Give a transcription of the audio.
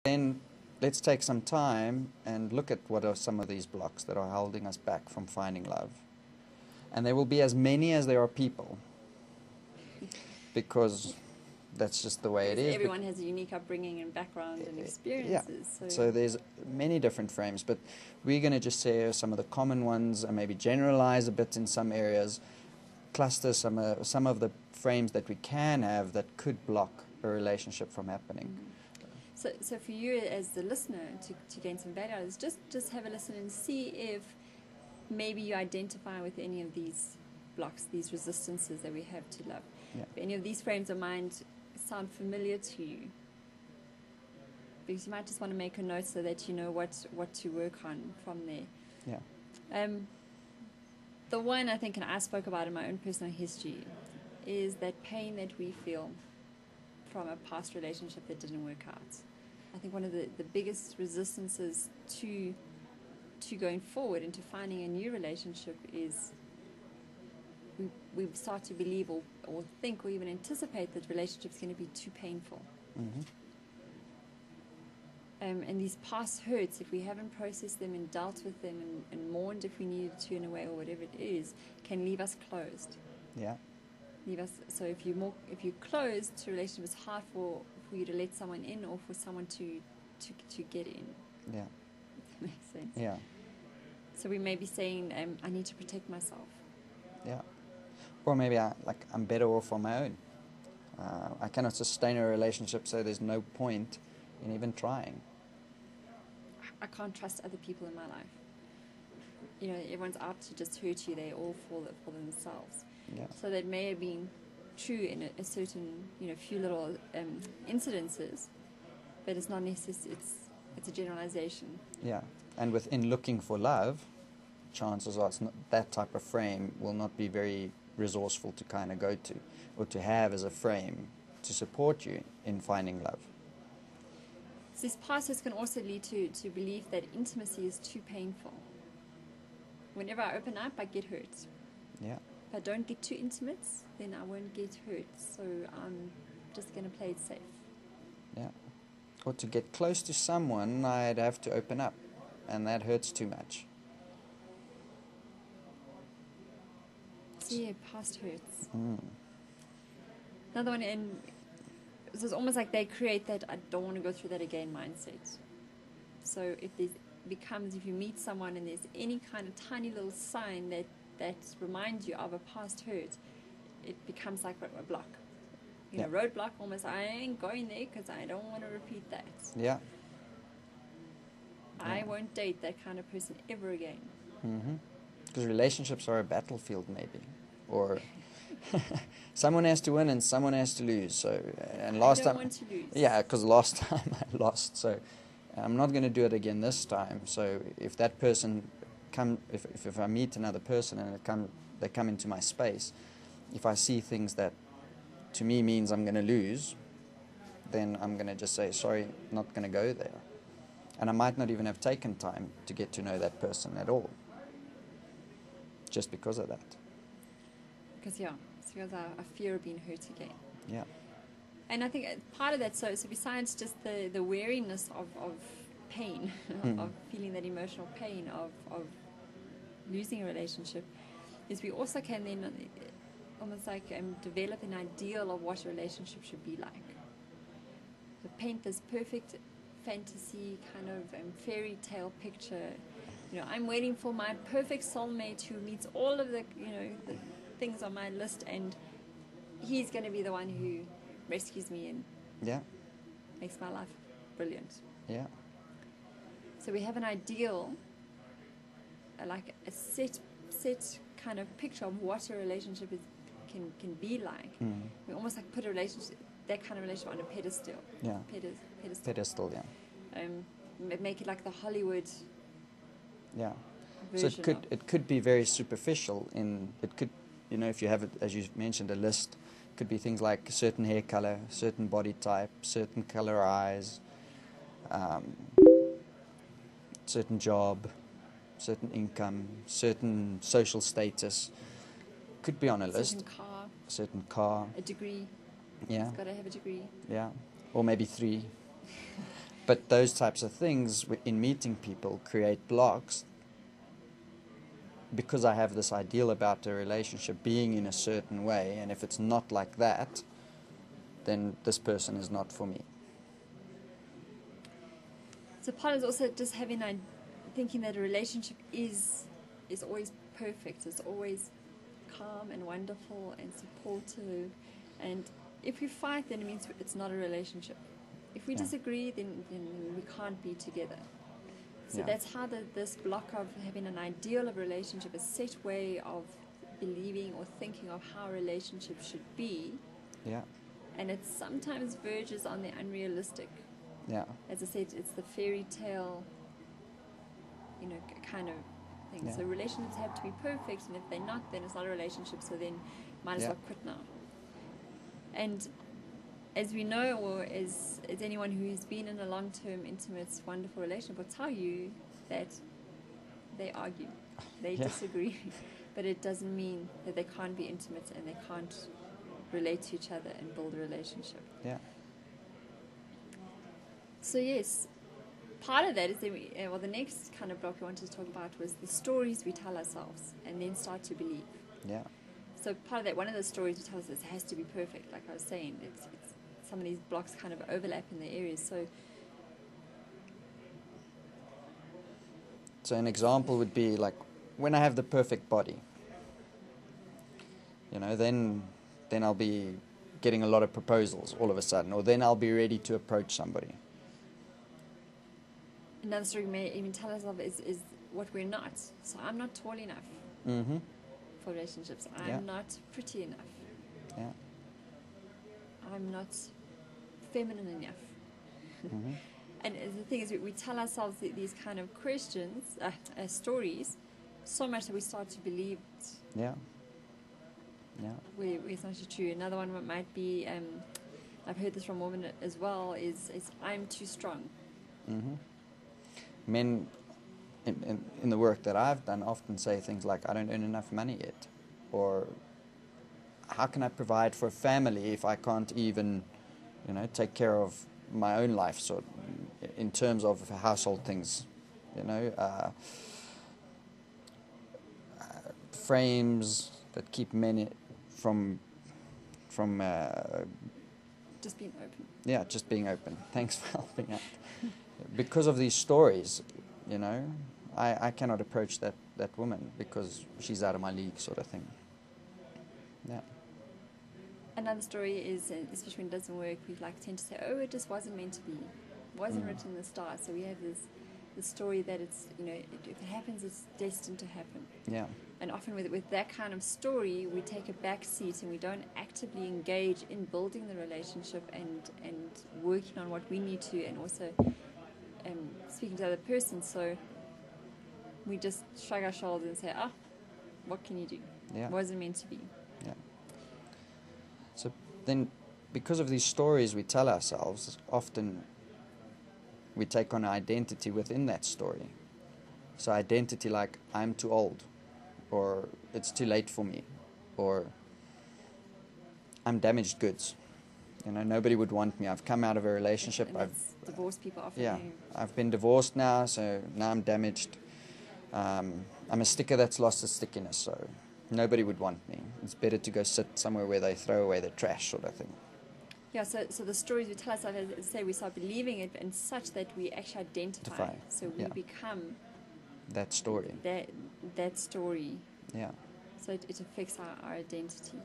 Then let's take some time and look at what are some of these blocks that are holding us back from finding love. And there will be as many as there are people, because that's just the way it is. Everyone has a unique upbringing and background and experiences. Yeah. So there's many different frames, but we're going to just say some of the common ones and maybe generalize a bit in some areas, cluster some of the frames that we can have that could block a relationship from happening. Mm-hmm. So for you as the listener to gain some value out of this, just have a listen and see if maybe you identify with any of these blocks, these resistances that we have to love. Yeah. If any of these frames of mind sound familiar to you, because you might just want to make a note so that you know what to work on from there. Yeah. The one I think, and I spoke about in my own personal history, is that pain that we feel from a past relationship that didn't work out. I think one of the biggest resistances to going forward into finding a new relationship is we start to believe or think or even anticipate that relationship's going to be too painful. Mm-hmm. And these past hurts, if we haven't processed them and dealt with them and mourned if we needed to in a way or whatever it is, can leave us closed. Yeah. Leave us. So if you're closed to a relationship, it's hard for you to let someone in or for someone to get in. Yeah. If that makes sense. Yeah. So we may be saying, I need to protect myself. Yeah. Or maybe I'm better off on my own. I cannot sustain a relationship, so there's no point in even trying. I can't trust other people in my life. You know, everyone's out to just hurt you. They're all for themselves. Yeah. So that may have been true in a certain, few little incidences, but it's not necessary. It's a generalization. Yeah. And within looking for love, chances are that type of frame will not be very resourceful to kind of go to or to have as a frame to support you in finding love. So this process can also lead to belief that intimacy is too painful. Whenever I open up, I get hurt. Yeah. If I don't get too intimate, then I won't get hurt. So I'm just going to play it safe. Yeah. Or to get close to someone, I'd have to open up, and that hurts too much. So yeah, past hurts. Mm. Another one, and so it's almost like they create that I don't want to go through that again mindset. So if you meet someone and there's any kind of tiny little sign that reminds you of a past hurt, it becomes like a block. Roadblock almost. I ain't going there because I don't want to repeat that. Yeah. I won't date that kind of person ever again. Mm-hmm. Because relationships are a battlefield, maybe, or someone has to win and someone has to lose. So, and last time, I don't want to lose. Yeah, because last time I lost, so I'm not going to do it again this time. So if that person if I meet another person and they come into my space, if I see things that to me means I'm going to lose, then I'm going to just say, sorry, not going to go there. And I might not even have taken time to get to know that person at all, just because of that. Because I fear of being hurt again. Yeah. And I think part of that, so besides just the wariness of pain, of feeling that emotional pain of losing a relationship, is we also can then almost like develop an ideal of what a relationship should be like. So paint this perfect fantasy kind of fairy tale picture. I'm waiting for my perfect soulmate who meets all of the things on my list, and he's going to be the one who rescues me and makes my life brilliant. Yeah. So we have an ideal, like a set kind of picture of what a relationship can be like. Mm. We almost like put that kind of relationship on a pedestal. Yeah. Pedestal. Yeah. Make it like the Hollywood. Yeah. So it could be very superficial. It could, if you have it, as you mentioned, a list, could be things like a certain hair color, certain body type, certain color eyes, certain job, certain income, certain social status. Could be on a list. Certain car. A degree. Yeah. It's got to have a degree. Yeah. Or maybe 3. But those types of things in meeting people create blocks because I have this ideal about a relationship being in a certain way, and if it's not like that, then this person is not for me. So part is also just thinking that a relationship is always perfect. It's always calm and wonderful and supportive. And if we fight, then it means it's not a relationship. If we disagree, then we can't be together. So that's how this block of having an ideal of a relationship, a set way of believing or thinking of how a relationship should be. Yeah. And it sometimes verges on the unrealistic. Yeah. As I said, it's the fairy tale, kind of thing. Yeah. So relationships have to be perfect, and if they're not, then it's not a relationship. So then, might as well quit now. And as we know, or as anyone who has been in a long-term, intimate, wonderful relationship will tell you, that they argue, they disagree, but it doesn't mean that they can't be intimate and they can't relate to each other and build a relationship. Yeah. So yes, part of that is that the next kind of block we wanted to talk about was the stories we tell ourselves and then start to believe. Yeah. So part of that, one of the stories we tell ourselves has to be perfect, like I was saying. It's some of these blocks kind of overlap in the areas. So an example would be like when I have the perfect body, then I'll be getting a lot of proposals all of a sudden, or then I'll be ready to approach somebody. Another story we may even tell ourselves is what we're not. So I'm not tall enough for relationships. I'm not pretty enough. Yeah. I'm not feminine enough. And the thing is, we tell ourselves these kind of questions, stories, so much that we start to believe it. Yeah. Yeah. Where it's not actually true. Another one might be, I've heard this from women as well, is I'm too strong. Men in the work that I've done often say things like, I don't earn enough money yet, or how can I provide for a family if I can't even, take care of my own life, so in terms of household things, frames that keep men from just being open. Yeah, just being open. Thanks for helping out. Because of these stories, I cannot approach that woman because she's out of my league, sort of thing. Yeah. Another story is, especially when it doesn't work, we tend to say, oh, it just wasn't meant to be. It wasn't written in the stars. So we have this story that it's, if it happens, it's destined to happen. Yeah. And often with that kind of story, we take a back seat and we don't actively engage in building the relationship and working on what we need to, and also speaking to the other person. So we just shrug our shoulders and say, what can you do? Yeah. Wasn't meant to be. Yeah. So then, because of these stories we tell ourselves, often we take on an identity within that story. So identity like, I'm too old, or it's too late for me, or I'm damaged goods. Nobody would want me. I've come out of a relationship. And divorced people often. Yeah, I've been divorced now, so now I'm damaged. I'm a sticker that's lost its stickiness, so nobody would want me. It's better to go sit somewhere where they throw away the trash, sort of thing. Yeah, so the stories we tell ourselves, as I say, we start believing it, and such that we actually identify. So we become that story. That story. Yeah. So it affects our identity.